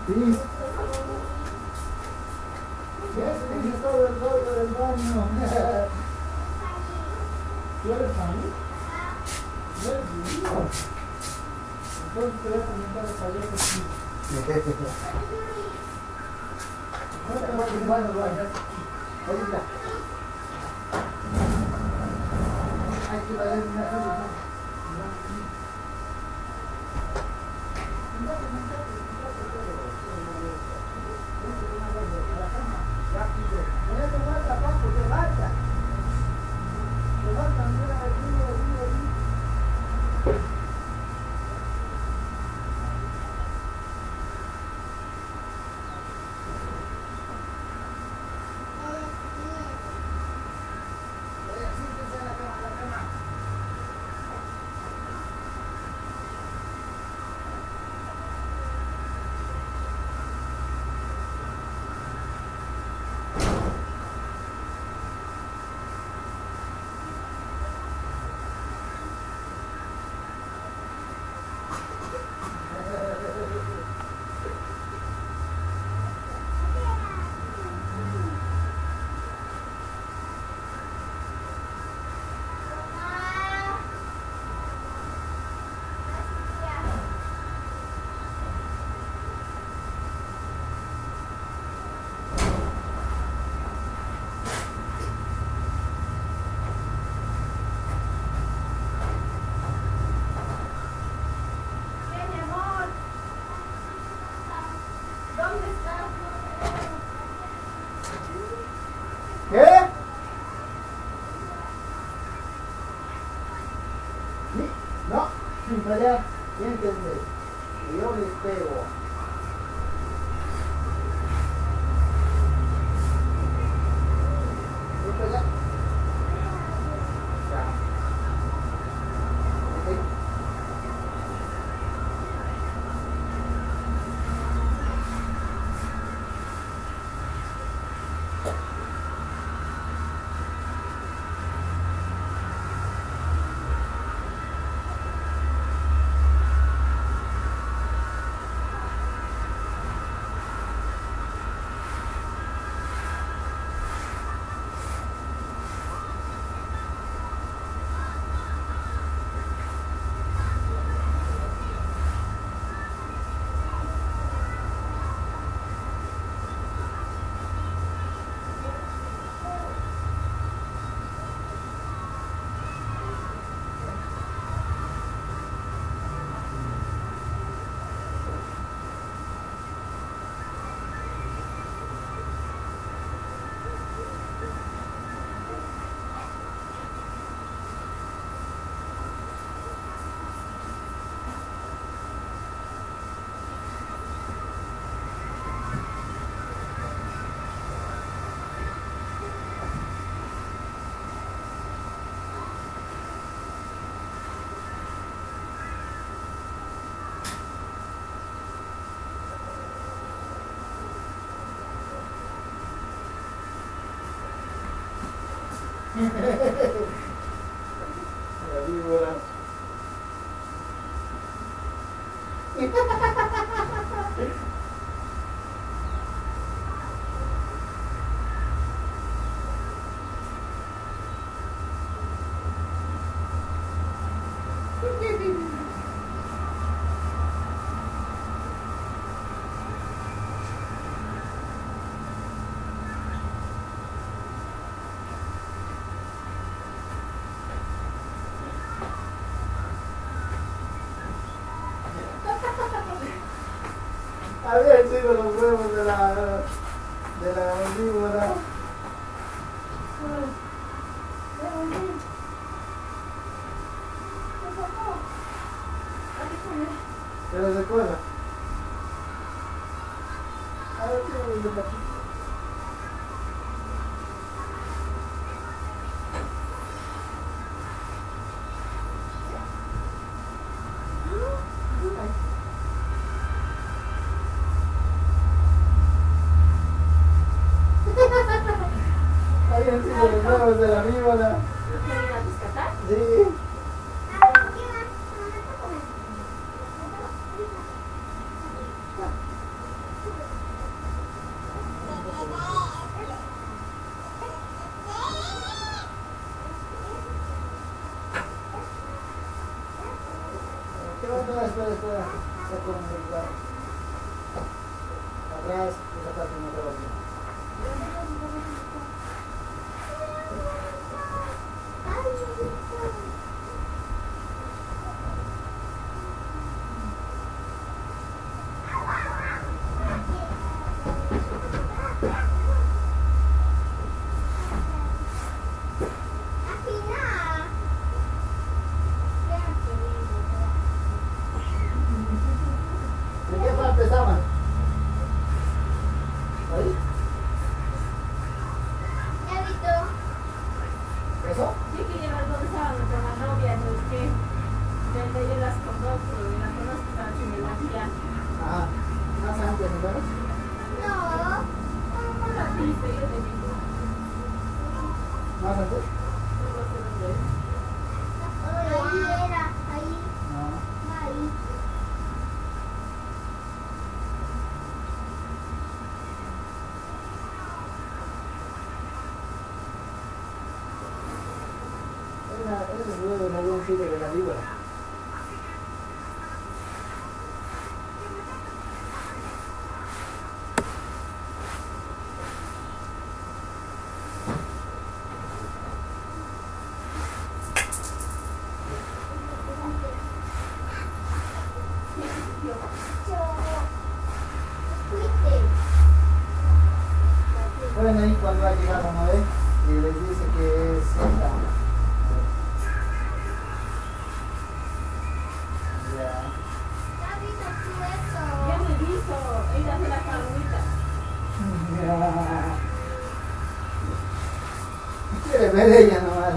Sí. Ya tenía todo el rollo del baño. ¿Tú eres Fanny? ¿No eres Julio? Entonces te voy a comentar el payaso aquí. Bueno, ahorita. Hay que valer una cosa. Allá, siéntense, y yo les pego. ¿Listo ya? Ya. Okay. La víbora. Habían sido los huevos de la víbora. ¿Pero de cola? A ver, ¿qué de aquí? Habían sido los huevos de la víbora. ¿No quieren ir a rescatar? Sí. Espera. Saco un celular. Atrás, esa parte no te va bien. ¿De qué parte estaban? ¿Ahí? ¿Eso? Sí que llevar 2 sábados con la novia, entonces que yo las conozco, las conozco para que me maquillaje. Ah, más antes, entonces. ¿Cómo la viste? Yo te digo. Más antes. No sé dónde es. No. Ese es nuevo en algún sitio de la víbora. Pueden ahí cuando ha llegado Noé y les dice que es esta. Ya. Ya me dijo, ella hace la palomita. Quiere ver ella nomás.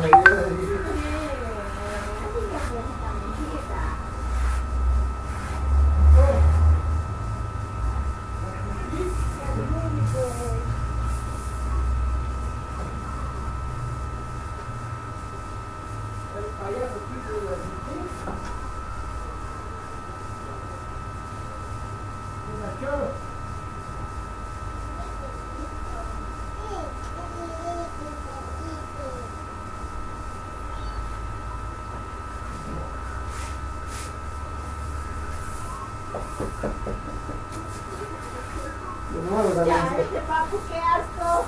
El payaso tipo de Ya, este papu, qué asco.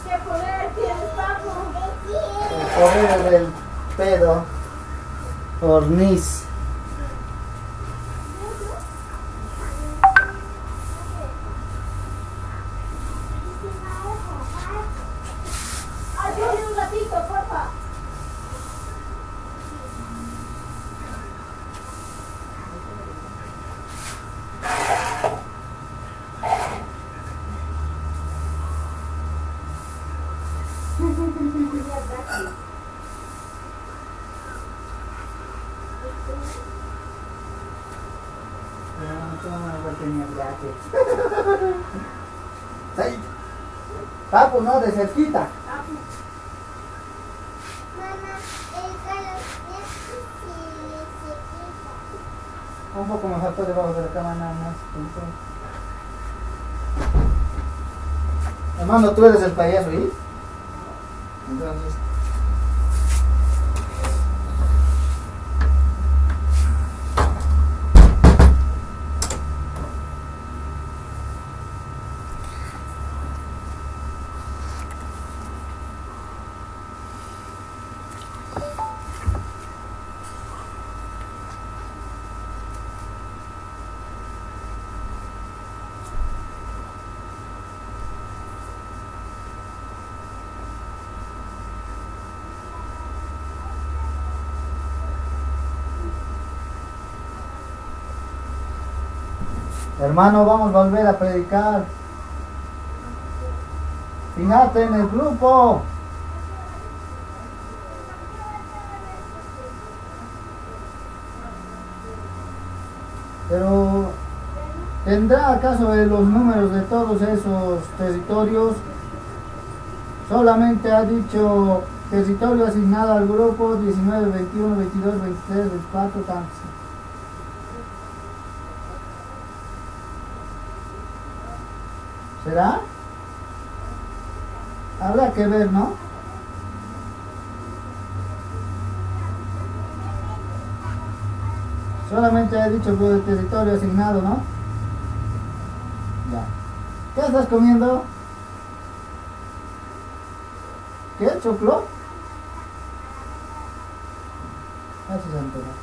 Qué poder tiene el papu. el poder del pedo. Orniz. Ayúdame un ratito, porfa. Papu, no, de cerquita. Un poco me faltó debajo de la cama nada más. Hermano, tú eres el payaso, ¿y? Entonces. Hermano, vamos a volver a predicar. Fíjate en el grupo. Pero, ¿tendrá acaso los números de todos esos territorios? Solamente ha dicho territorio asignado al grupo 19, 21, 22, 23, 24, tantos. ¿Será? Habrá que ver, ¿no? Solamente he dicho que el territorio asignado, ¿no? Ya. ¿Qué estás comiendo? ¿Qué? ¿Choclo? Gracias, Antonio.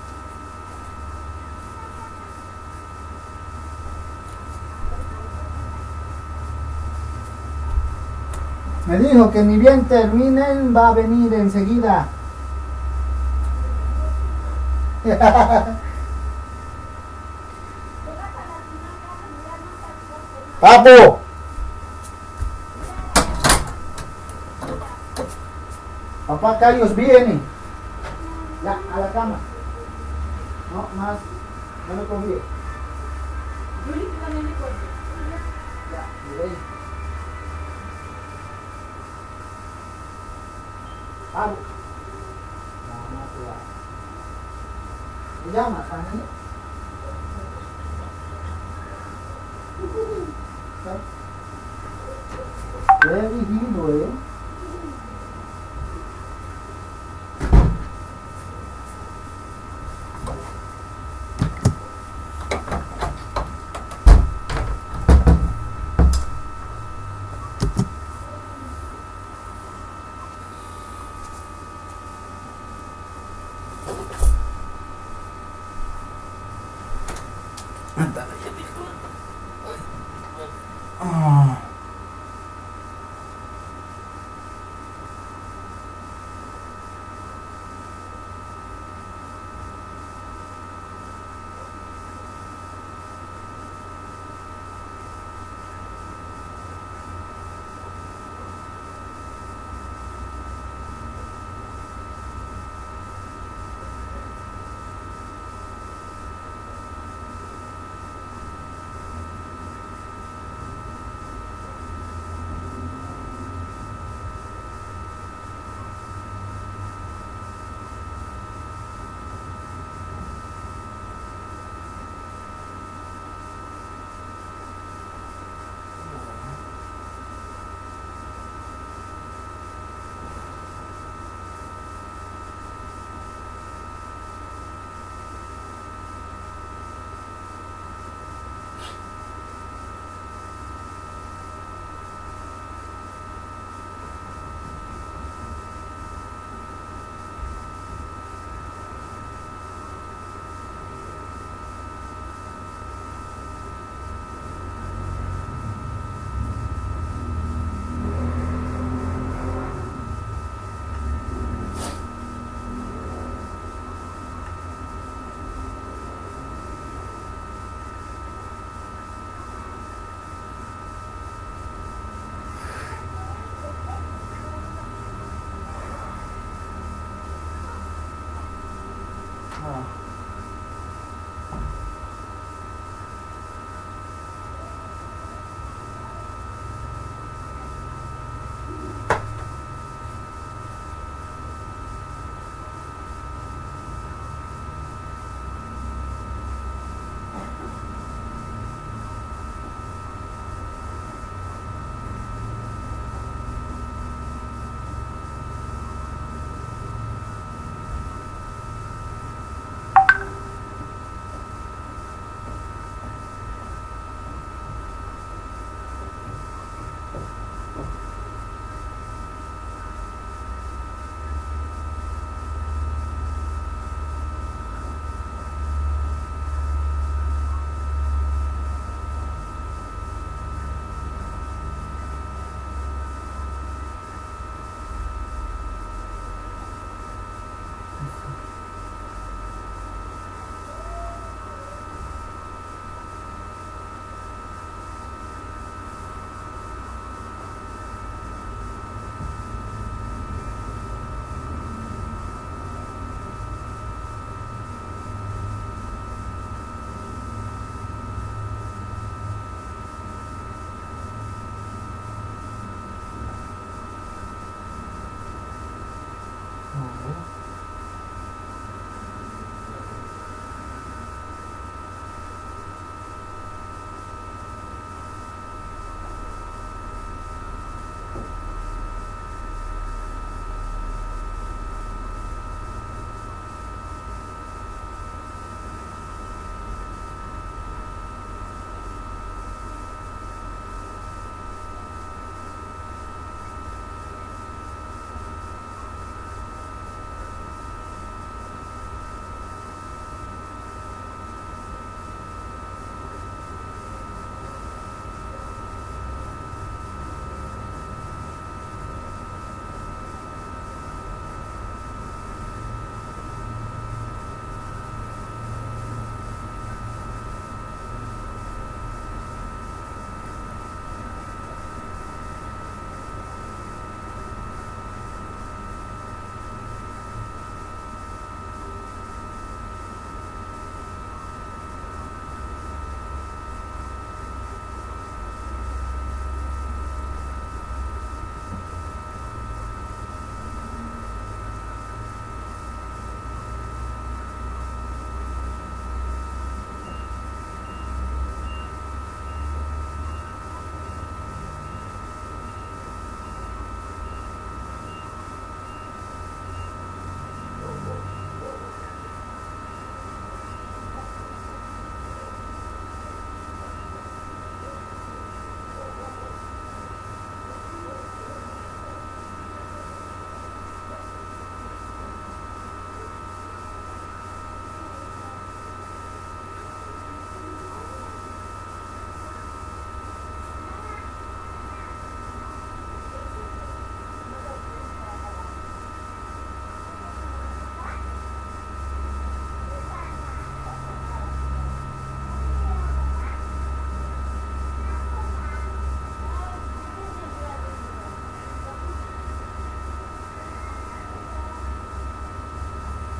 Me dijo que ni bien terminen va a venir enseguida. ¡Papu! Papá Carlos viene. Ya, a la cama. No, más. No me conviene. Yuri, tú también le corto. Ya, miré. Papu. ¿Me llamas, Ángel? Qué vivido, ¿eh? Ah.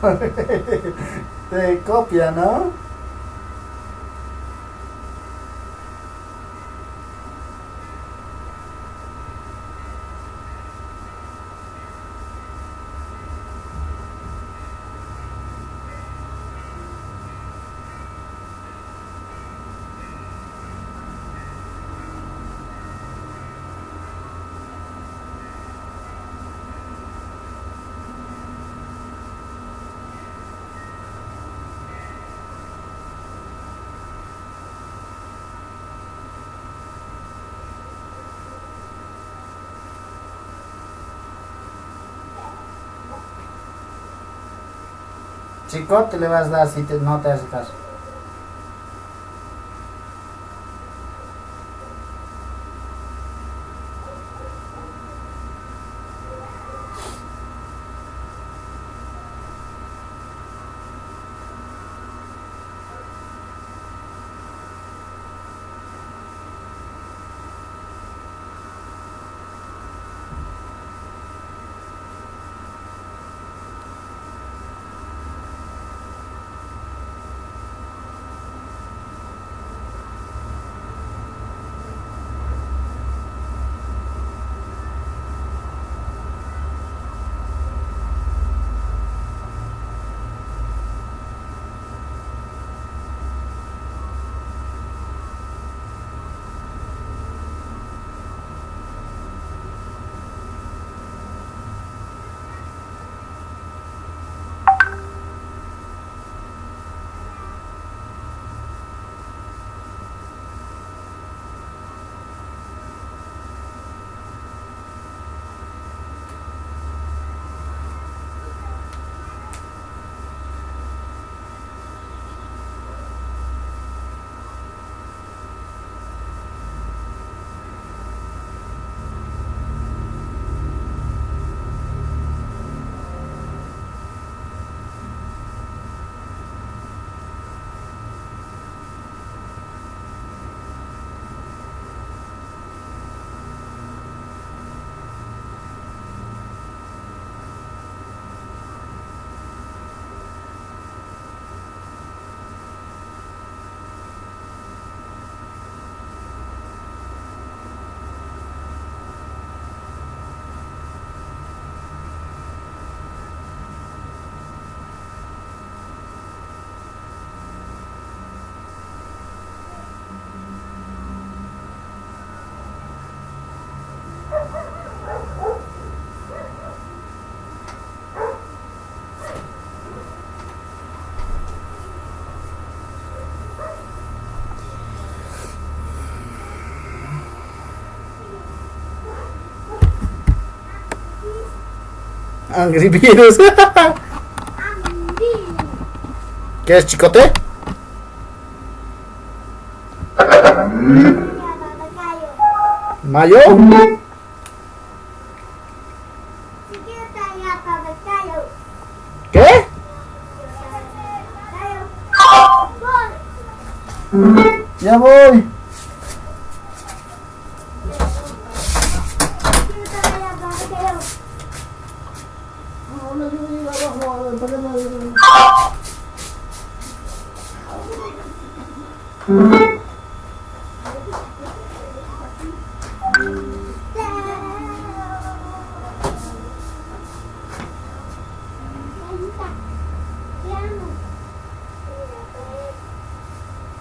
Te copia, ¿no? Chicote le vas a dar si no te hace caso. Angry Virus. ¿Qué es, Chicote? ¿Mayo? ¿Qué? Ya voy.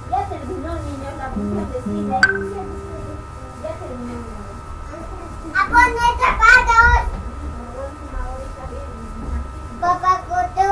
Ya terminó, niños, la función de cine. Ya terminó. ¡A poner zapatos! Papá Coto.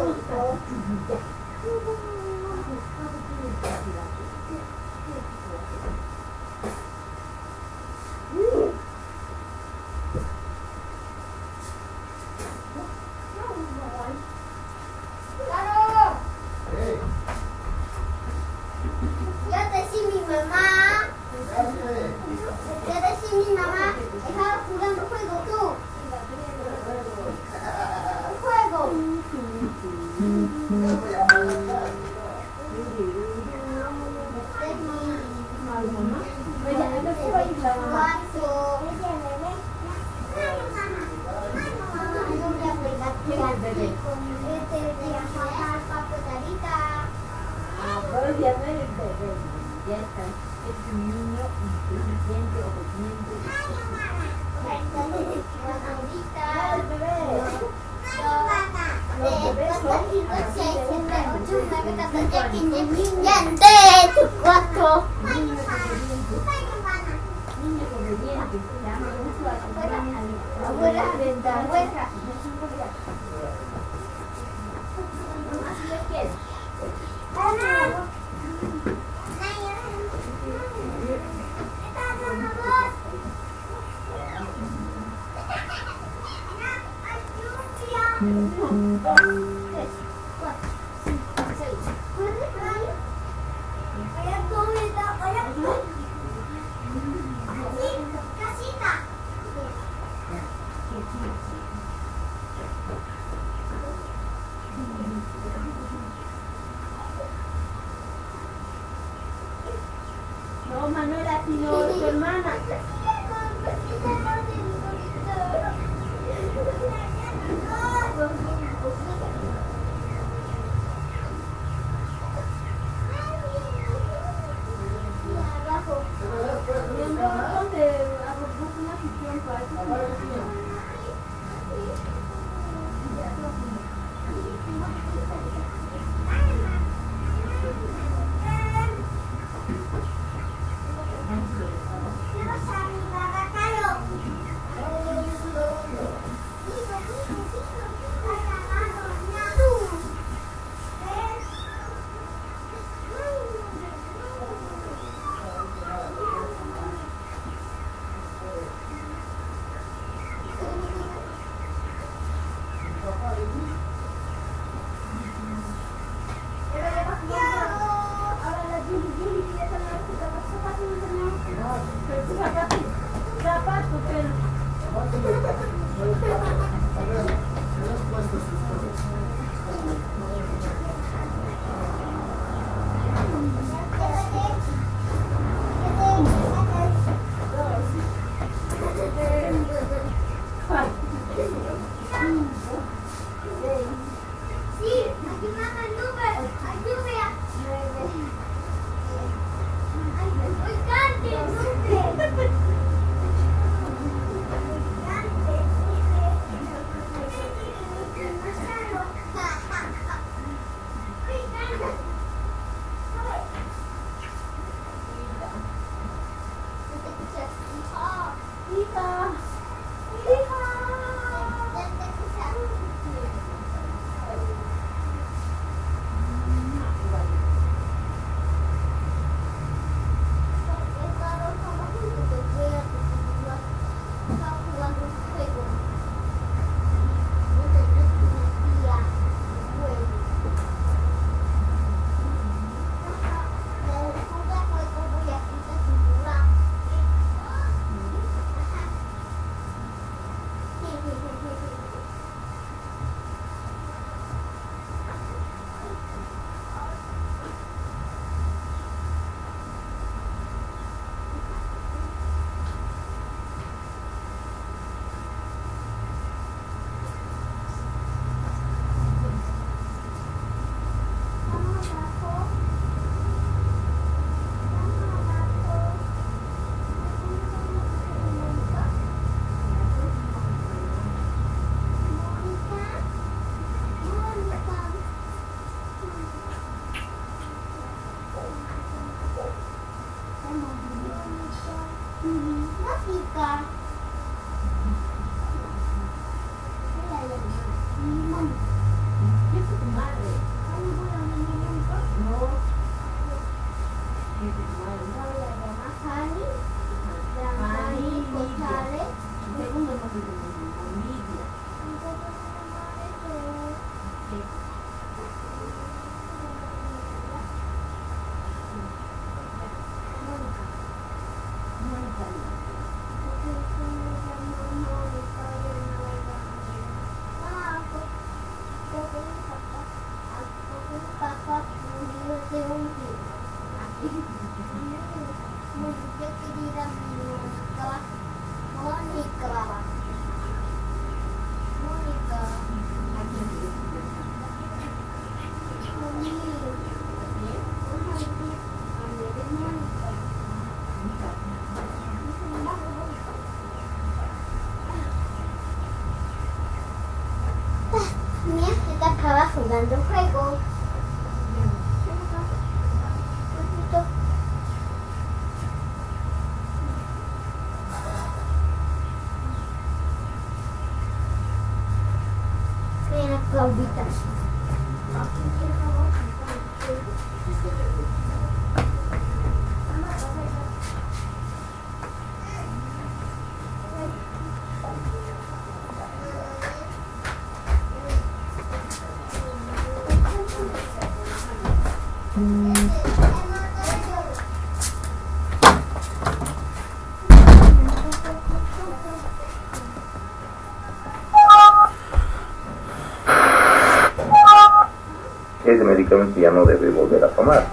Claro. Hey, Yo decía mi mamá. cállate. Yo decía mi mamá. Estaba jugando juego tú. Juego. Ahora ya no eres bebé, ya está. Es un niño inteligente, obediente. Cuatro. Niños obedientes, se llama Abuela, abuela. Así lo quieres. Casita. No, Manuela, sino tu hermana. Mi amor, ¿dónde busco una afición para eso? Zapatos, pero Sí, aquí mama nube, lluvia. Ay, cante, nube. Mira, está acaba jugando juegos. Mira, Claudita. Ese medicamento ya no debe volver a tomar,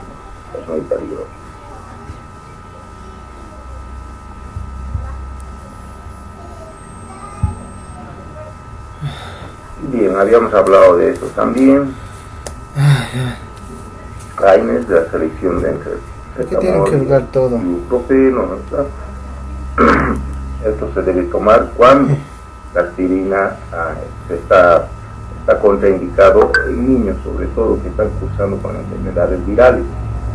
es muy peligroso. Bien, habíamos hablado de eso también. Caines, de la selección de entre ¿Por qué tienen que jugar todo? ibuprofeno, ¿no? Esto se debe tomar cuando la aspirina está contraindicado en niños, sobre todo que están cursando con enfermedades virales.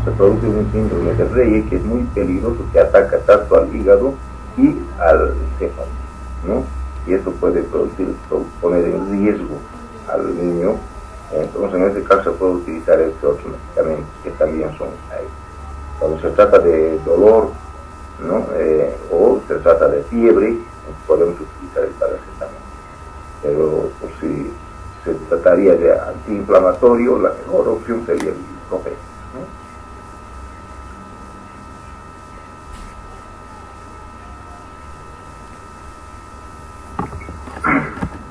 Se produce un síndrome de Reye que es muy peligroso, que ataca tanto al hígado y al encéfalo, ¿no? Y eso puede poner en riesgo al niño. Entonces, en este caso se puede utilizar este otro medicamento que también son ahí. Cuando se trata de dolor, ¿no? O se trata de fiebre, podemos utilizar el paracetamol. Pero por si se trataría de antiinflamatorio, la mejor opción sería el ibuprofeno, ¿no?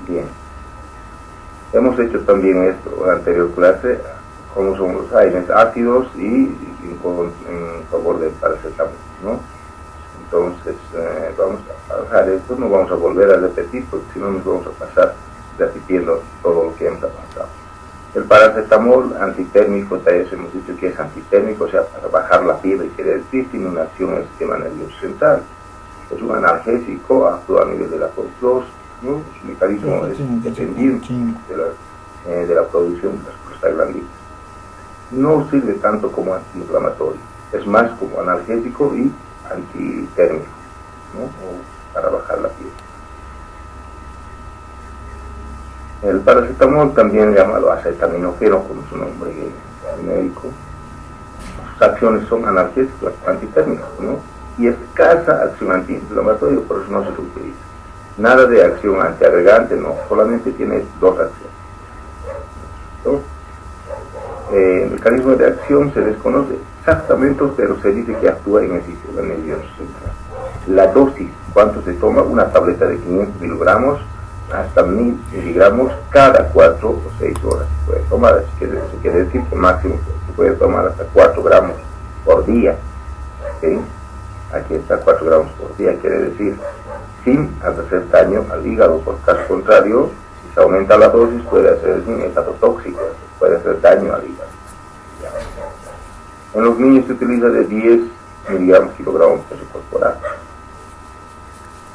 Bien. Hemos hecho también esto en la anterior clase, como son los AINES ácidos y en favor del paracetamol, ¿no? Entonces, vamos a dejar esto, no vamos a volver a repetir porque si no nos vamos a pasar repitiendo todo lo que hemos avanzado. El paracetamol antitérmico, también hemos dicho que es antitérmico, o sea, para bajar la fiebre, quiere decir, tiene una acción en el sistema nervioso central. Es un analgésico, actúa a nivel de la COX-2, ¿no? Su mecanismo es dependiente de la producción de las prostaglandinas. No sirve tanto como antiinflamatorio, es más como analgésico y antitérmico, ¿no? O para bajar la fiebre. El paracetamol, también llamado acetaminofeno, como su nombre médico, sus acciones son analgésicas, antitérmicas, ¿no? Y escasa acción antiinflamatoria, por eso no se lo utiliza. Nada de acción antiagregante, no, solamente tiene dos acciones. ¿No? El mecanismo de acción se desconoce exactamente, pero se dice que actúa en el sistema nervioso central. La dosis, ¿cuánto se toma? Una tableta de 500 miligramos hasta 1000 miligramos cada 4 o 6 horas se puede tomar. Así que se quiere decir que máximo se puede tomar hasta 4 gramos por día. ¿Sí? Aquí está 4 gramos por día, quiere decir sin hacer daño al hígado. Por caso contrario, si se aumenta la dosis puede hacer un hepatotóxico, puede hacer daño al hígado. En los niños se utiliza de 10 miligramos kilogramos peso corporal.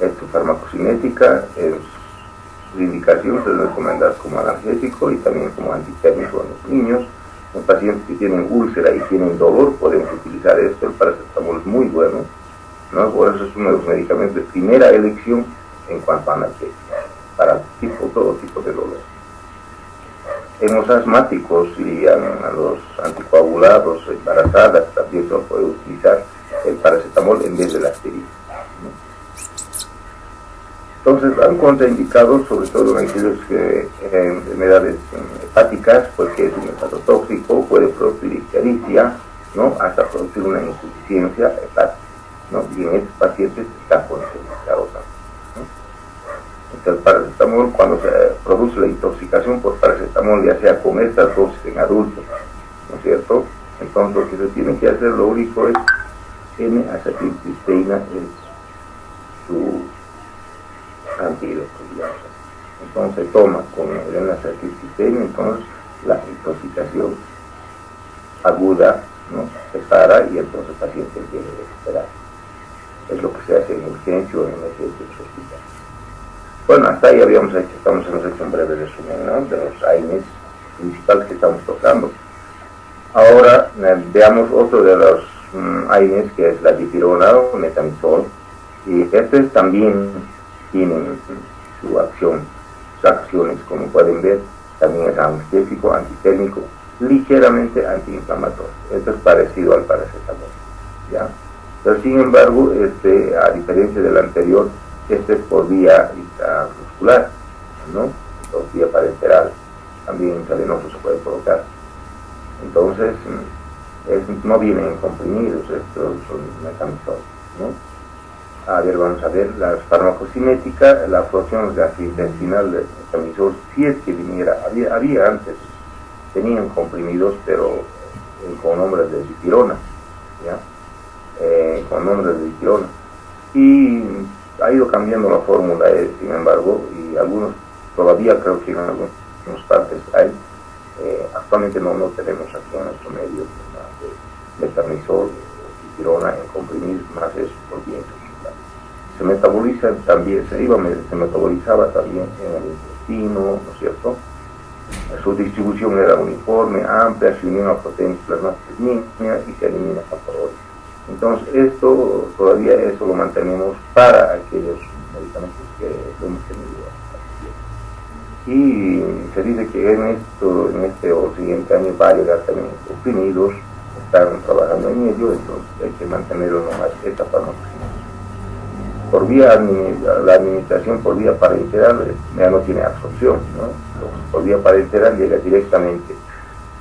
Esto farmacocinética, su indicación se recomienda como analgésico y también como antitérmico en los niños. En pacientes que tienen úlcera y tienen dolor podemos utilizar esto. El paracetamol es muy bueno, ¿no? Por eso es uno de los medicamentos de primera elección en cuanto a analgésico, para todo tipo de dolor. En los asmáticos y a los anticoagulados, embarazadas, también se puede utilizar el paracetamol en vez de la aspirina, ¿no? Entonces, han contraindicado, sobre todo en aquellas enfermedades hepáticas, porque es un hepatotóxico, puede producir ictericia, ¿no? Hasta producir una insuficiencia hepática, ¿no? Y en estos pacientes está contraindicado también, ¿no? El paracetamol, cuando se produce la intoxicación por paracetamol, ya sea con estas dosis en adultos, ¿no es cierto? Entonces lo que se tiene que hacer, lo único es N-acetilcisteína, es su antídoto, digamos. Entonces se toma con el N-acetilcisteína, entonces la intoxicación aguda, ¿no? Se para y entonces el paciente empieza a recuperar. Es lo que se hace en urgencia o en emergencia hospital. Bueno, hasta ahí hemos hecho un breve resumen, ¿no? De los AINES principales que estamos tocando. Ahora veamos otro de los AINES, que es la dipirona o metamizol, y estos también tienen su acción, sus acciones, como pueden ver, también es anestésico, antitérmico, ligeramente antiinflamatorio. Esto es parecido al paracetamol, ¿ya? Pero sin embargo, a diferencia del anterior, este es por vía intramuscular, ¿no? Por vía parenteral, también intravenoso se puede colocar. Entonces, no vienen en comprimidos, estos son metamizol, ¿no? A ver, vamos a ver la farmacocinética, la absorción gastrointestinal del metamizol, si es que viniera, había antes, tenían comprimidos, pero con nombres de dipirona, ¿ya? Con nombres de dipirona. Y ha ido cambiando la fórmula, sin embargo, y algunos todavía creo que en algunas partes hay. Actualmente no tenemos aquí en nuestro medio de metamizol, dipirona en comprimidos, más es por vía intramuscular. Se metaboliza también, se metabolizaba también en el intestino, ¿no es cierto? Su distribución era uniforme, amplia, se unió a proteínas plasmáticas niñas y se elimina por hoy. Entonces, esto todavía eso lo mantenemos para aquellos medicamentos que hemos tenido. Y se dice que en este o siguiente año va a llegar también comprimidos, están trabajando en ello, entonces hay que mantenerlo nomás esta farmacocinética. Por vía la administración por vía parenteral ya no tiene absorción, ¿no? Por vía parenteral llega directamente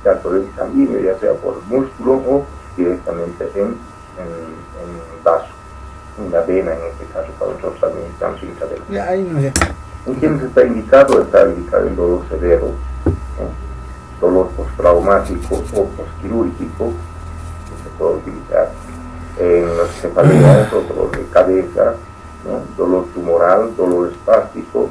ya por el sanguíneo, ya sea por músculo o directamente en vaso, en la vena, en este caso para nosotros administramos intravenoso. Ya, ahí no sé. En quienes está indicado el dolor severo, ¿no? Dolor postraumático o postquirúrgico, que se puede utilizar en los cefaleas o dolor de cabeza, ¿no? Dolor tumoral, dolor espástico,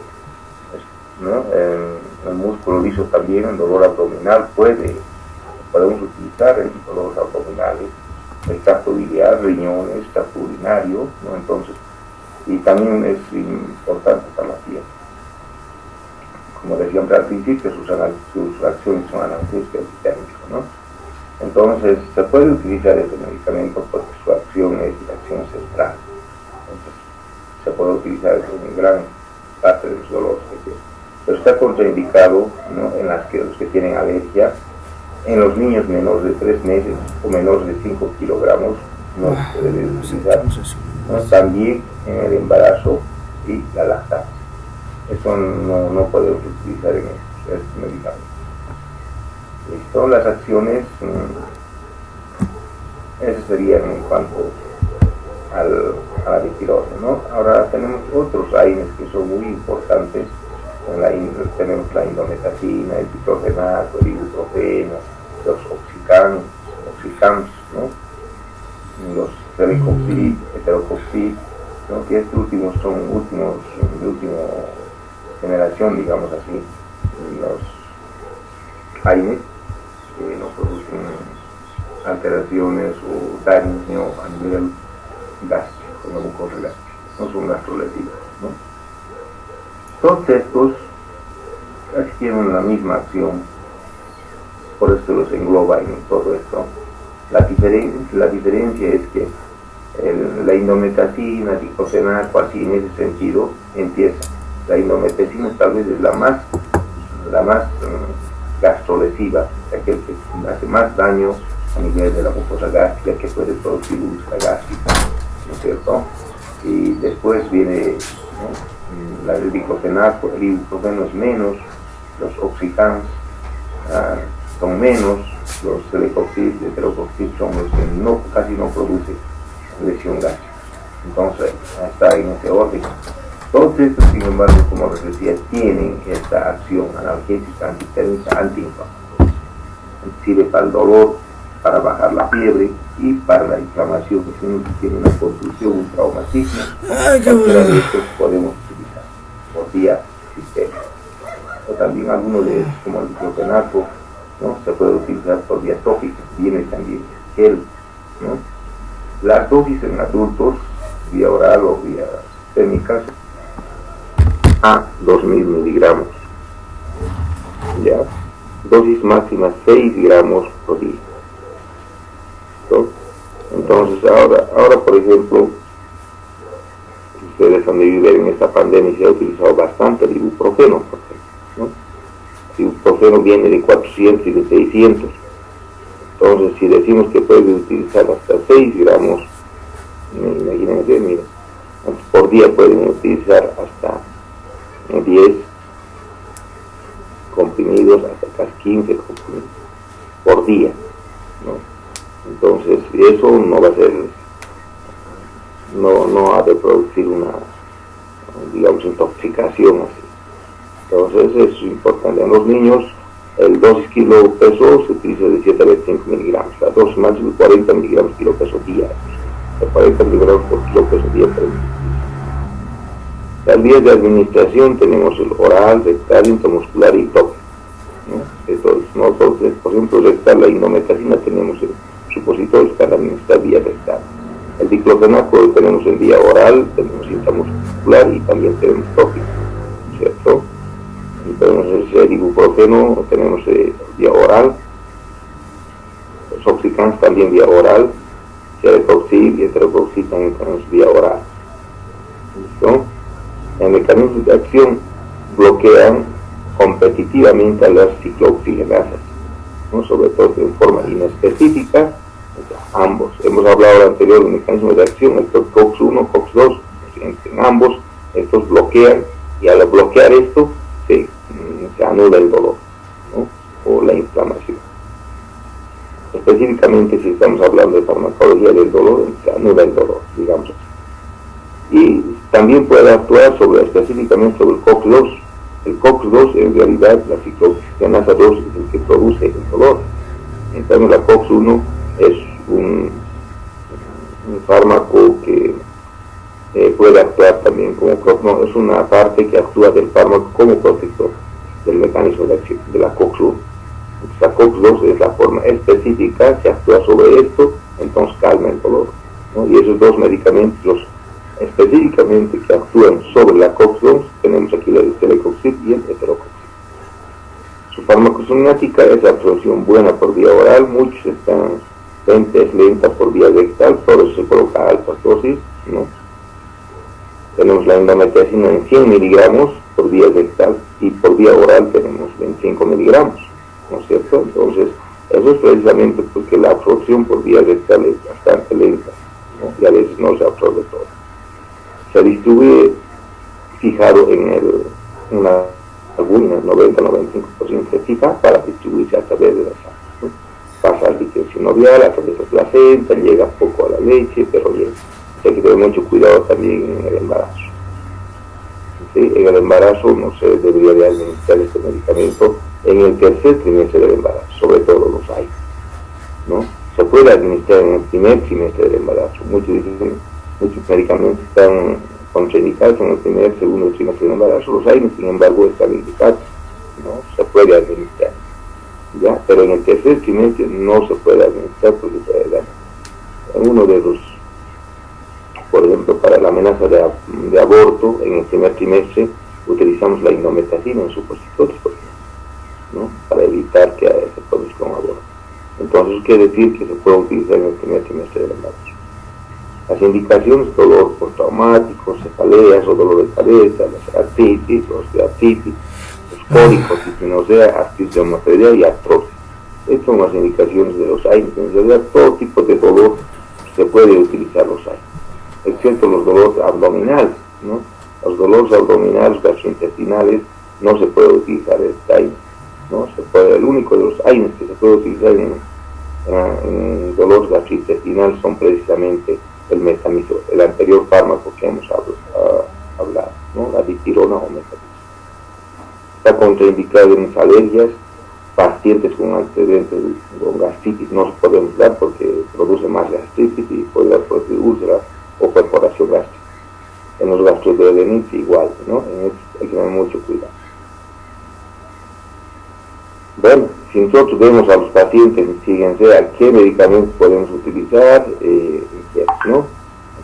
¿no? En el músculo liso también, el dolor abdominal podemos utilizar en dolores abdominales, el tracto biliar, riñones, tracto urinario, ¿no? Entonces, y también es importante para la piel. Como decía al principio, sus acciones son analgésicas y térmicas, ¿no? Entonces, se puede utilizar este medicamento porque su acción es la acción central. Entonces, se puede utilizar en gran parte de los dolores que tiene. Pero está contraindicado, ¿no? En los que tienen alergia, en los niños menores de 3 meses o menores de 5 kilogramos, no se debe utilizar, ¿no? También en el embarazo y la lactancia. Eso no podemos utilizar en estos medicamentos. Son las acciones, esas serían en cuanto a la dipirona, ¿no? Ahora tenemos otros AINES que son muy importantes. Tenemos la indometacina, el diclofenaco, el ibuprofeno, los oxicams, ¿no? Los celecoxib, heterocoxib, ¿no? Que estos últimos son de última generación, digamos así, los AINES que no producen alteraciones o daño a nivel gástrico, no mucosa gástrica, no son gastrolesivos, ¿no? Todos estos casi tienen la misma acción, por esto los engloba en todo esto. La diferencia es que la indometacina, diclofenaco, así en ese sentido empieza. La indometacina tal vez es la más gastrolesiva, aquel que hace más daño a nivel de la mucosa gástrica, que puede producir úlcera gástrica, ¿no es cierto? Y después viene, ¿no?, el diclofenaco. El ibuprofeno es menos, los oxicams son menos, los celecoxib, heterocoxib son los que casi no producen lesión gástrica. Entonces, está en ese orden. Todos estos, sin embargo, como les decía, tienen esta acción analgésica, antitérmica, antiinflamatoria. Sirve para el dolor, para bajar la fiebre y para la inflamación. Si uno tiene una contusión, un traumatismo, cualquiera de estos podemos utilizar por vía sistémica. O también algunos de estos, como el diclofenaco, ¿no?, se puede utilizar por vía tópica. Viene también gel, ¿no? Las dosis en adultos, vía oral o vía sistémica, a 2000 miligramos. Ya. Dosis máxima 6 gramos por día. ¿No? Entonces ahora por ejemplo, ustedes han debido ver en esta pandemia se ha utilizado bastante el ibuprofeno, por ejemplo, ¿no? El ibuprofeno viene de 400 y de 600. Entonces si decimos que puede utilizar hasta 6 gramos, imagínense, mira, por día pueden utilizar hasta 10 comprimidos, hasta casi 15 comprimidos por día, ¿no? Entonces eso no va a ser, no ha de producir una, digamos, intoxicación así. Entonces es importante. En los niños el dosis kilo peso se utiliza de 7 a 25 miligramos, la dosis máxima 40 miligramos kilo peso diarios, de 40 miligramos por kilo peso diario. Las vías de administración tenemos el oral, rectal, intramuscular y tópico, ¿no? Entonces, nosotros, por ejemplo, rectal, la indometacina tenemos en supositorios para administrar vía rectal. El diclofenaco tenemos en vía oral, tenemos intramuscular y también tenemos tópico, ¿cierto? Entonces el ibuprofeno tenemos vía oral, los oxicans también vía oral, celecoxib y heterocoxib también tenemos vía oral. ¿Listo? En mecanismos de acción bloquean competitivamente a las ciclooxigenasas, ¿no?, sobre todo en forma inespecífica. Ambos, hemos hablado anterior del mecanismo de acción, el COX-1, COX-2, en ambos estos bloquean, y al bloquear esto se anula el dolor, ¿no?, o la inflamación. Específicamente si estamos hablando de farmacología del dolor, se anula el dolor, digamos así. Y también puede actuar específicamente sobre el COX-2. El COX-2 en realidad, la ciclooxigenasa 2 es el que produce el dolor. En cambio la COX-1 es un fármaco que puede actuar también como es una parte que actúa del fármaco como protector del mecanismo de acción de la COX-1. Entonces la COX-2 es la forma específica, se actúa sobre esto, entonces calma el dolor, ¿no? Y esos dos medicamentos específicamente que actúan sobre la COX-2, tenemos aquí el celecoxib y el heterocoxib. Su farmacocinética es absorción buena por vía oral, muchos están es lenta por vía rectal, por eso se coloca a altas dosis, ¿no? Tenemos la indometacina en 100 miligramos por vía rectal y por vía oral tenemos 25 miligramos, ¿no es cierto? Entonces, eso es precisamente porque la absorción por vía rectal es bastante lenta, ¿no? Y a veces no se absorbe todo. Se distribuye fijado en una laguna, 90-95% se fija para distribuirse a través de la sangre, ¿no? Pasa al líquido sinovial, a través de la placenta, llega poco a la leche, pero llega. Hay que tener mucho cuidado también en el embarazo. ¿Sí? En el embarazo no se debería de administrar este medicamento en el tercer trimestre del embarazo, sobre todo los hay, ¿no? Se puede administrar en el primer trimestre del embarazo. Muchos medicamentos están contraindicados en el primer, segundo trimestre del embarazo, los hay, sin embargo están indicados, ¿no? Se puede administrar, ¿ya? Pero en el tercer trimestre no se puede administrar porque puede dar. En uno de los, por ejemplo, para la amenaza de aborto, en el primer trimestre utilizamos la indometacina en supositorios, por ejemplo, ¿no? Para evitar que se produzca un aborto. Entonces quiere decir que se puede utilizar en el primer trimestre del embarazo. Las indicaciones: dolor postraumático, cefaleas o dolor de cabeza, las artritis, osteoartritis, los cólicos, dismenorrea, artritis reumatoidea y artrosis. Estas son las indicaciones de los AINES. En realidad, todo tipo de dolor se puede utilizar los AINES, excepto los dolores abdominales, ¿no? Los dolores abdominales, gastrointestinales, no se puede utilizar el AINES, ¿no? El único de los AINES que se puede utilizar en dolores gastrointestinales son precisamente el metamizol, el anterior fármaco que hemos hablado, ¿no? La dipirona o metamizol. Está contraindicado en las alergias. Pacientes con antecedentes con gastritis no se podemos dar porque produce más gastritis y puede dar producir úlcera o perforación gástrica. En los gastroenteritis igual, ¿no? En esto hay que tener mucho cuidado. Bueno, si nosotros vemos a los pacientes, fíjense a qué medicamentos podemos utilizar, ¿no?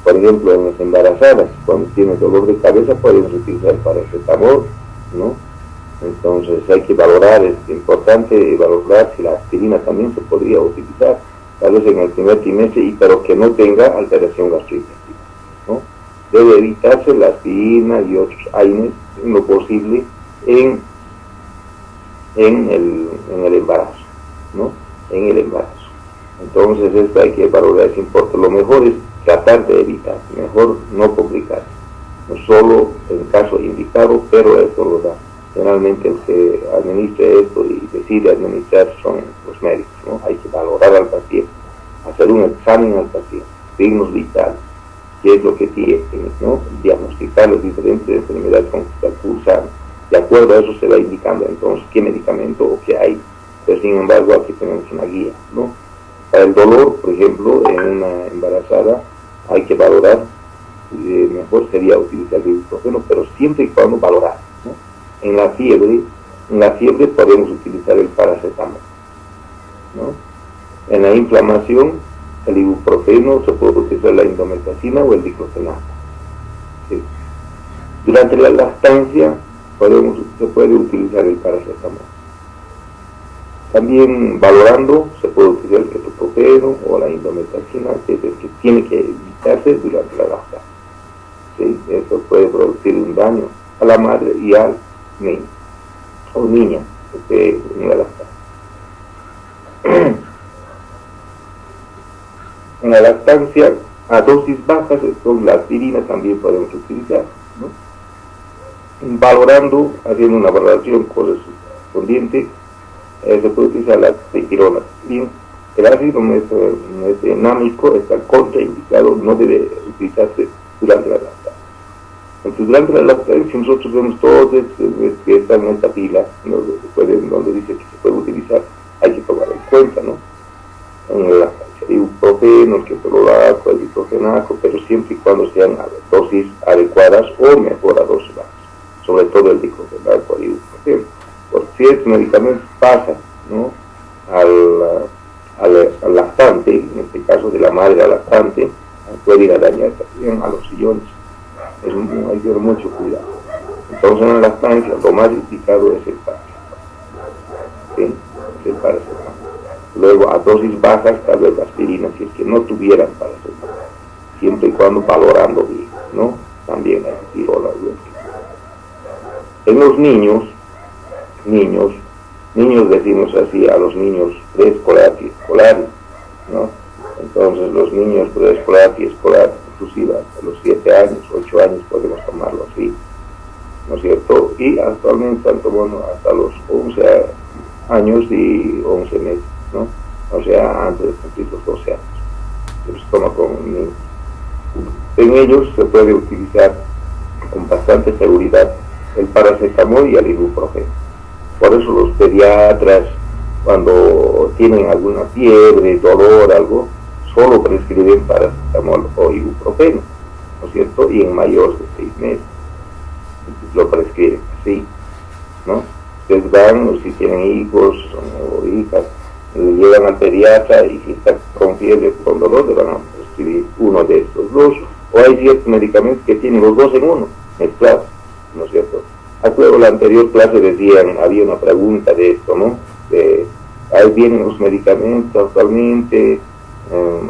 Por ejemplo, en las embarazadas, cuando tienen dolor de cabeza, podemos utilizar paracetamol, ¿no? Entonces hay que valorar, es importante valorar si la aspirina también se podría utilizar, tal vez en el primer trimestre, pero que no tenga alteración gastrointestinal, ¿no? Debe evitarse la aspirina y otros AINES en lo posible en el embarazo, ¿no? En el embarazo. Entonces esto hay que valorar, es importante. Lo mejor es tratar de evitar, mejor no complicarse, no solo en caso indicado, pero esto lo da. Generalmente el que administra esto y decide administrar son los médicos, ¿no? Hay que valorar al paciente, hacer un examen al paciente, signos vitales, qué es lo que tiene, ¿no? Diagnosticar las diferentes enfermedades con que está cursando. De acuerdo a eso se va indicando entonces qué medicamento o qué hay. Pero sin embargo aquí tenemos una guía, ¿no? Para el dolor, por ejemplo, en una embarazada hay que valorar, mejor sería utilizar el ibuprofeno, pero siempre y cuando valorar, ¿no? En la fiebre podemos utilizar el paracetamol, ¿no? En la inflamación, el ibuprofeno, se puede utilizar la indomethacina o el diclofenaco, ¿sí? Durante la lactancia se puede utilizar el paracetamol. También valorando se puede utilizar el ketoprofeno o la indomethacina, que es el que tiene que evitarse durante la lactancia, ¿sí? Eso puede producir un daño a la madre y al niño o niña que esté en la lactancia. En la lactancia a dosis bajas, con la aspirina también podemos utilizar, ¿no? Valorando, haciendo una valoración correspondiente, se puede utilizar la dipirona. Bien, el ácido metenámico está contraindicado, no debe utilizarse durante la lactancia. Entonces, durante la lactancia, nosotros vemos todos que están en esta pila, donde dice que se puede utilizar, hay que tomar en cuenta, ¿no? En la lactancia, el ibuprofeno, el ketorolaco, el diclofenaco, pero siempre y cuando sean a dosis adecuadas o mejor a dosis bajas, sobre todo el diclofenaco, el ibuprofeno. Por ciertos medicamentos pasan, ¿no? al lactante, en este caso de la madre al lactante, puede ir a dañar también a los riñones. Hay que tener mucho cuidado. Entonces en la lactancia lo más indicado es el paracetamol, ¿sí? El paracetamol. Luego a dosis bajas tal vez la aspirina, si es que no tuvieran paracetamol, siempre y cuando valorando bien, ¿no? También hay que tirar la bien. En los niños decimos así a los niños preescolares y escolares, ¿no? Entonces los niños preescolares y escolares, inclusive hasta los 7 años, 8 años podemos tomarlo así, ¿no es cierto? Y actualmente están tomando hasta los 11 años y 11 meses, ¿no? O sea, antes de cumplir los 12 años. Se toma con niños. En ellos se puede utilizar con bastante seguridad el paracetamol y el ibuprofeno. Por eso los pediatras, cuando tienen alguna fiebre, dolor, algo, solo prescriben paracetamol o ibuprofeno, ¿no es cierto? Y en mayores de 6 meses lo prescriben así, ¿no? Ustedes van, o si tienen hijos o hijas, le llevan al pediatra y si está con fiebre, con dolor, le van a prescribir uno de estos dos. O hay ciertos medicamentos que tienen los dos en uno, mezclados, ¿no es cierto? Luego la anterior clase decían, había una pregunta de esto, ¿no? Ahí vienen los medicamentos actualmente,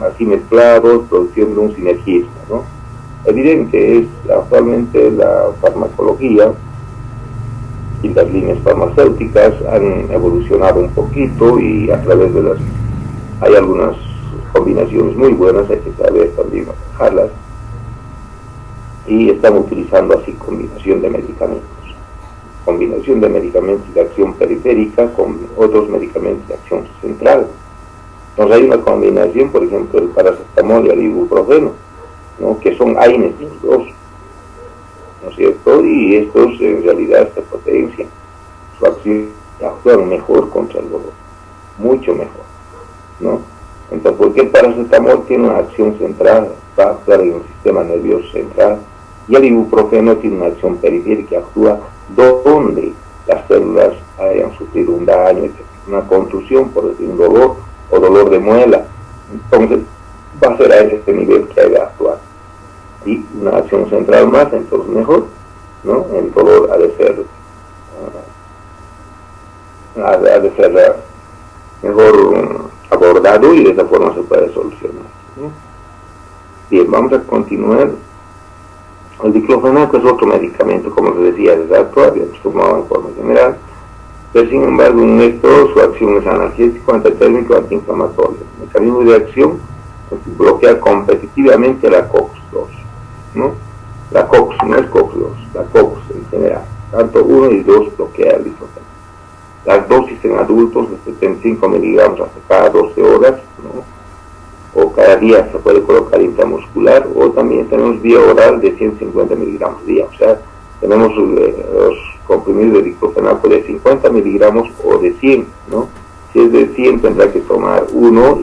así mezclados, produciendo un sinergismo, ¿no? Evidente es actualmente la farmacología y las líneas farmacéuticas han evolucionado un poquito y a través de hay algunas combinaciones muy buenas, hay que saber también manejarlas, y están utilizando así combinación de medicamentos de acción periférica con otros medicamentos de acción central. Entonces hay una combinación, por ejemplo, el paracetamol y el ibuprofeno, ¿no? Que son AINES los dos, ¿no es cierto? Y estos en realidad se potencian, su acción actúan mejor contra el dolor, mucho mejor, ¿no? Entonces, porque el paracetamol tiene una acción central, va a actuar en el sistema nervioso central, y el ibuprofeno tiene una acción periférica, actúa donde las células hayan sufrido un daño, una contusión, por decir, un dolor o dolor de muela. Entonces va a ser a ese nivel que hay de actuar, y una acción central más, entonces mejor, ¿no? El dolor ha de ser mejor abordado, y de esa forma se puede solucionar, ¿no? Bien, vamos a continuar. El diclofenaco es otro medicamento, como les decía, es actual, habíamos tomado en forma general, pero sin embargo en esto su acción es analgésico, antitérmico, antiinflamatorio. El mecanismo de acción es bloquear competitivamente la COX-2, ¿no? La COX no es COX-2, la COX en general, tanto 1 y 2 bloquea el diclofenaco. Las dosis en adultos de 75 miligramos hasta cada 12 horas, ¿no? O cada día se puede colocar intramuscular, o también tenemos vía oral de 150 miligramos día. O sea, tenemos los comprimidos de diclofenaco de 50 miligramos o de 100, ¿no? Si es de 100 tendrá que tomar uno,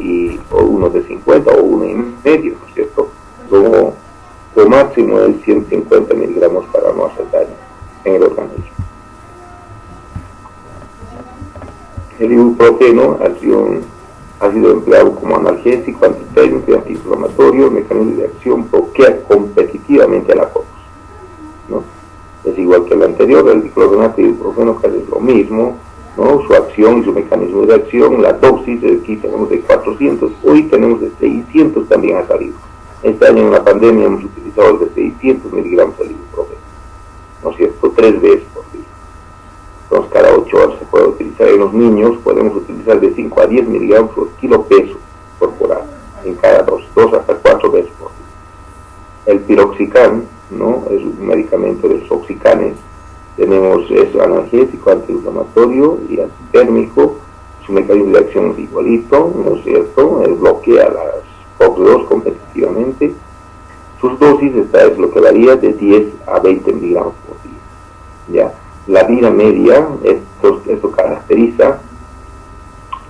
o uno de 50 o uno y medio, ¿no es cierto? Lo máximo es 150 miligramos para no hacer daño en el organismo. El ibuprofeno ha sido empleado como analgésico, antitérmico y antiinflamatorio. El mecanismo de acción bloquea competitivamente a la COX, ¿no? Es igual que el anterior, el diclofenaco y el ibuprofeno, casi es lo mismo, ¿no? Su acción y su mecanismo de acción, la dosis, aquí tenemos de 400, hoy tenemos de 600 también ha salido. Este año en la pandemia hemos utilizado el de 600 miligramos de ibuprofeno, ¿no es cierto? 3 veces por día. Entonces cada 8 horas se puede utilizar. En los niños podemos utilizar de 5 a 10 miligramos por kilo peso corporal en cada 2 hasta 4 veces por día. El piroxicam, ¿no? Es un medicamento de los oxicanes. Tenemos eso, analgésico, antiinflamatorio y antitérmico. Su mecanismo de acción es igualito, ¿no es cierto? Él bloquea las COX-2 competitivamente. Sus dosis es lo que varía de 10 a 20 miligramos por día, ¿ya? La vida media, esto caracteriza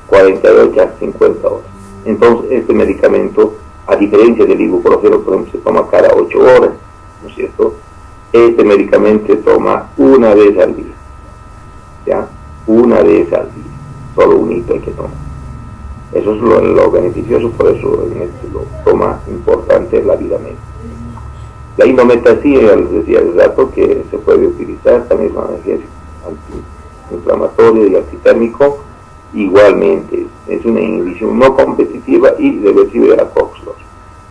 48 a 50 horas. Entonces, este medicamento, a diferencia del ibuprofeno, por ejemplo, se toma cada 8 horas, ¿no es cierto? Este medicamento se toma una vez al día, ¿ya? Una vez al día, solo un hito hay que tomar. Eso es lo beneficioso, por eso en este lo toma importante la vida media. La indometacina, ya les decía el dato, que se puede utilizar también con analgésico, antiinflamatorio y antitérmico, igualmente es una inhibición no competitiva y reversible de la COX-2,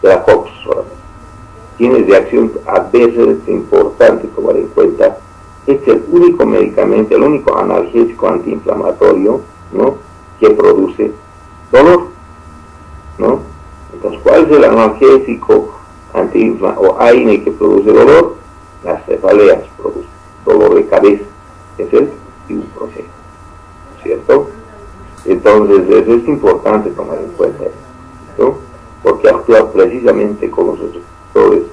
de la COX solamente. Tiene de acción adversa, es importante tomar en cuenta, es el único medicamento, el único analgésico antiinflamatorio, ¿no?, que produce dolor, ¿no? Entonces, ¿cuál es el analgésico o AINE que produce dolor? Las cefaleas producen dolor de cabeza, es el ibuprofeno, ¿cierto? Entonces eso es importante tomar en cuenta, ¿no? Porque actúa precisamente con los receptores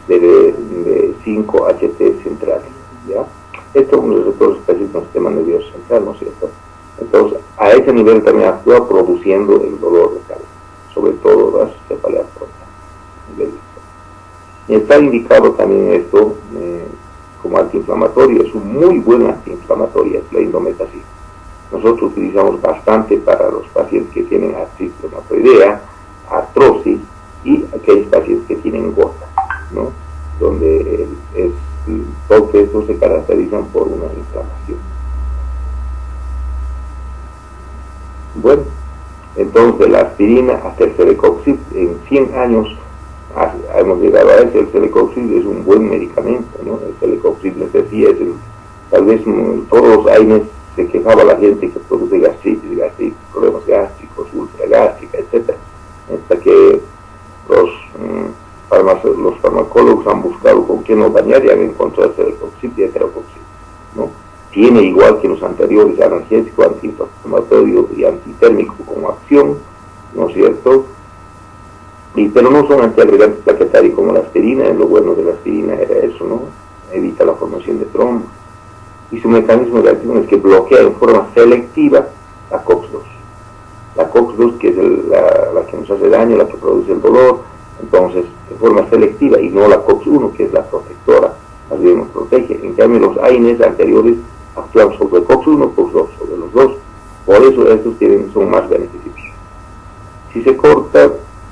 de 5-HT centrales, ¿ya? Estos son los receptores específicos del sistema nervioso central, ¿no es cierto? Entonces a ese nivel también actúa produciendo el dolor de cabeza, sobre todo las cefaleas frontales. Y está indicado también esto como antiinflamatorio, es un muy buen antiinflamatorio, es la indometacina. Nosotros utilizamos bastante para los pacientes que tienen artritis reumatoidea, artrosis y aquellos pacientes que tienen gota, ¿no?, donde todos estos se caracterizan por una inflamación. Bueno, entonces la aspirina hasta el celecoxib, en 100 años hemos llegado a ese. El celecoxib es un buen medicamento, ¿no? El celecoxib, les decía, es tal vez todos los AINES se quejaba la gente que produce gastritis, problemas gástricos, ultragástrica, etc. Hasta que los farmacólogos han buscado con qué no bañar y han encontrado celecoxib y heterocoxib, ¿no? Tiene, igual que los anteriores, analgésico, antiinflamatorio y antitérmico como acción, ¿no es cierto? Pero no son antiagregantes plaquetarios como la aspirina. Lo bueno de la aspirina era eso, ¿no? Evita la formación de trombos. Y su mecanismo de acción es que bloquea en forma selectiva la COX-2. La COX-2, que es la que nos hace daño, la que produce el dolor, entonces, de forma selectiva, y no la COX-1, que es la protectora, más bien nos protege. En cambio, los AINES anteriores actúan sobre COX-1, COX-2, sobre los dos. Por eso estos son más beneficiosos. Si se corta,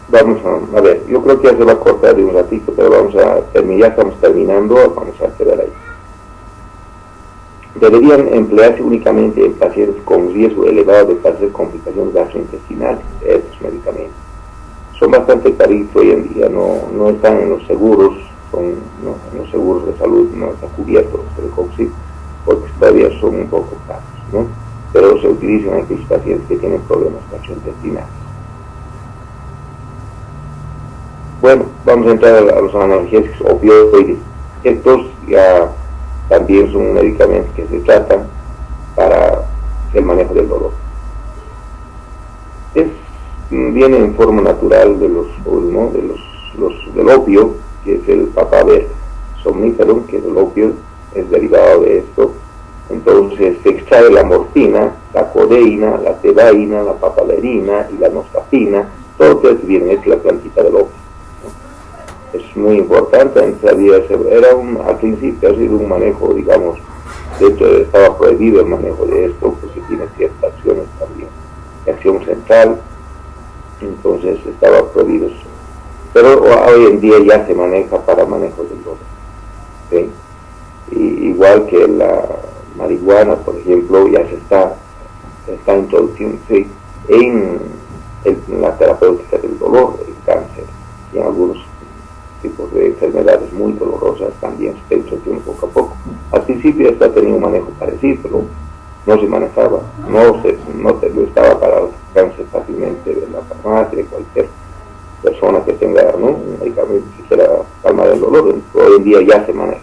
vamos a ver, yo creo que ya se va a cortar de un ratito, pero vamos a terminar, ya estamos terminando, vamos a quedar ahí. Deberían emplearse únicamente en pacientes con riesgo elevado de padecer complicaciones gastrointestinales. Estos medicamentos son bastante caritos hoy en día, no están en los seguros, en los seguros de salud no está cubierto el COX-2, porque todavía son un poco caros, ¿no? Pero se utilizan en aquellos pacientes que tienen problemas gastrointestinales. Bueno, vamos a entrar a los analgésicos opioides. Estos ya también son medicamentos que se tratan para el manejo del dolor. Viene en forma natural del opio, que es el papaver somnífero, que es el opio, es derivado de esto. Entonces se extrae la morfina, la codeína, la tebaína, la papaverina y la nostapina. Todo esto viene, es la plantita del opio. Es muy importante. Al principio ha sido un manejo, digamos, de hecho estaba prohibido el manejo de esto, porque tiene ciertas acciones también, de acción central, entonces estaba prohibido eso. Pero hoy en día ya se maneja para manejo del dolor, ¿sí? Y igual que la marihuana, por ejemplo, ya se está introduciendo, ¿sí?, en la terapéutica del dolor, el cáncer y en algunos tipos de enfermedades muy dolorosas también se está introduciendo poco a poco. Al principio esto ha tenido un manejo parecido, pero no se manejaba, no estaba para el cáncer fácilmente de la farmacia, de cualquier persona que tenga, ¿no?, un medicamento que quiera calmar el dolor. Hoy en día ya se maneja,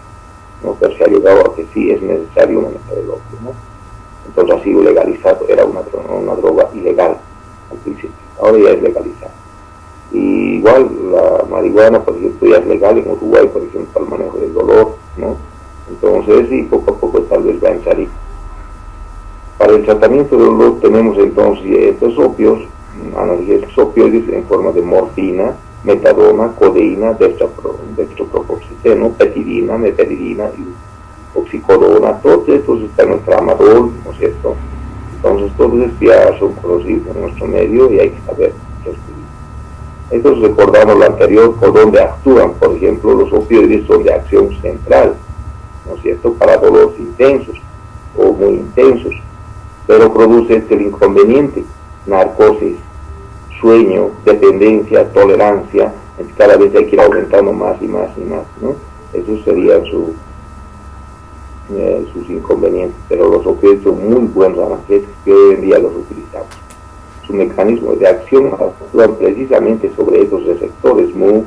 ¿no?, pero se ha llegado a que sí es necesario manejar el opio, ¿no? Entonces ha sido legalizado, era una droga ilegal al principio, ahora ya es legalizada. Y igual la marihuana, por ejemplo, ya es legal en Uruguay, por ejemplo, para el manejo del dolor, ¿no? Entonces, sí, poco a poco tal vez va a entrar ahí. Para el tratamiento del dolor tenemos entonces estos opios, analgésicos opioides en forma de morfina, metadona, codeína, dextropropoxeteno, petidina, meperidina y oxicodona. Todos estos están en tramadol, ¿no es cierto? Entonces todos estos ya son conocidos en nuestro medio y hay que saber prescribir. Entonces recordamos lo anterior, por donde actúan. Por ejemplo, los opioides son de acción central, ¿no es cierto?, para dolores intensos o muy intensos, pero produce el inconveniente: narcosis, sueño, dependencia, tolerancia. Cada vez hay que ir aumentando más y más y más, ¿no? Esos serían sus inconvenientes. Pero los opioides son muy buenos analgésicos que hoy en día los utilizamos. Su mecanismo de acción actúan precisamente sobre esos receptores MU,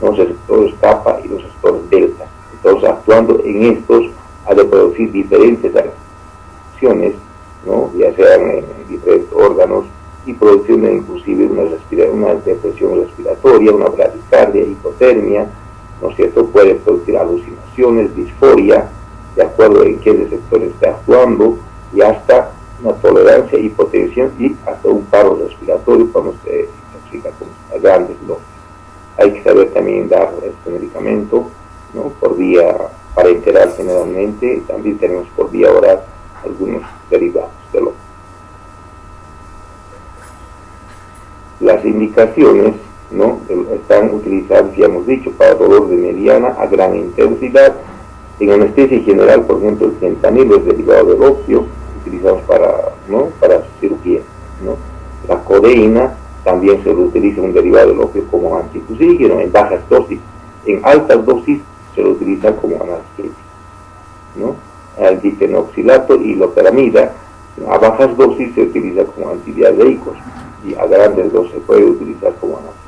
los receptores kappa y los receptores delta. Entonces, actuando en estos, ha de producir diferentes acciones, ¿no?, ya sean en diferentes órganos, y produciendo inclusive una depresión respiratoria, una bradicardia, hipotermia, ¿no es cierto? Puede producir alucinaciones, disforia, de acuerdo en qué receptor está actuando, y hasta una tolerancia, hipotensión y hasta un paro respiratorio cuando se clasifica como grandes dosis. Hay que saber también dar este medicamento, ¿no?, por vía parenteral generalmente, y también tenemos por vía oral algunos derivados del opio. Las indicaciones, ¿no?, están utilizadas, ya hemos dicho, para dolor de mediana a gran intensidad. En anestesia general, por ejemplo, el fentanilo es derivado del opio, utilizamos para cirugía, ¿no? La codeína también se lo utiliza, un derivado del opio, como antitusígeno en bajas dosis. En altas dosis se lo utiliza como analgésico, ¿no? el dipenoxilato y loperamida, a bajas dosis se utiliza como antidiarreicos y a grandes dosis se puede utilizar como analgésico,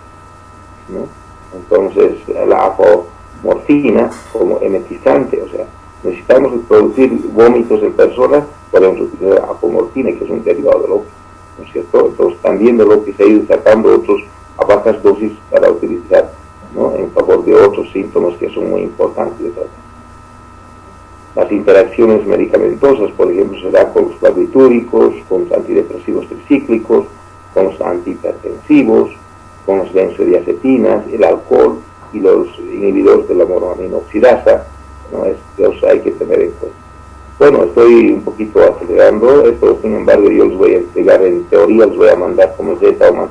¿no? Entonces la apomorfina como emetizante, o sea, necesitamos producir vómitos en personas, podemos utilizar apomorfina, que es un derivado del opio, ¿no es cierto? Entonces también del opio se ha ido sacando otros a bajas dosis para utilizar, ¿no?, en favor de otros síntomas que son muy importantes de tratar. Las interacciones medicamentosas, por ejemplo, se da con los barbitúricos, con los antidepresivos tricíclicos, con los antihipertensivos, con las benzodiazepinas, el alcohol y los inhibidores de la monoaminoxidasa, ¿no? Eso hay que tener en cuenta. Bueno, estoy un poquito acelerando esto, sin embargo yo les voy a explicar en teoría, les voy a mandar como Z o más.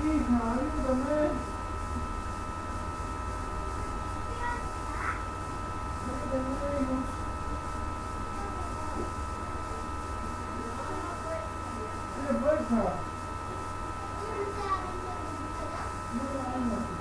Hija, ayúdame. Ayúdame, hijo. ¿Qué pasa? No, no.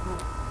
No.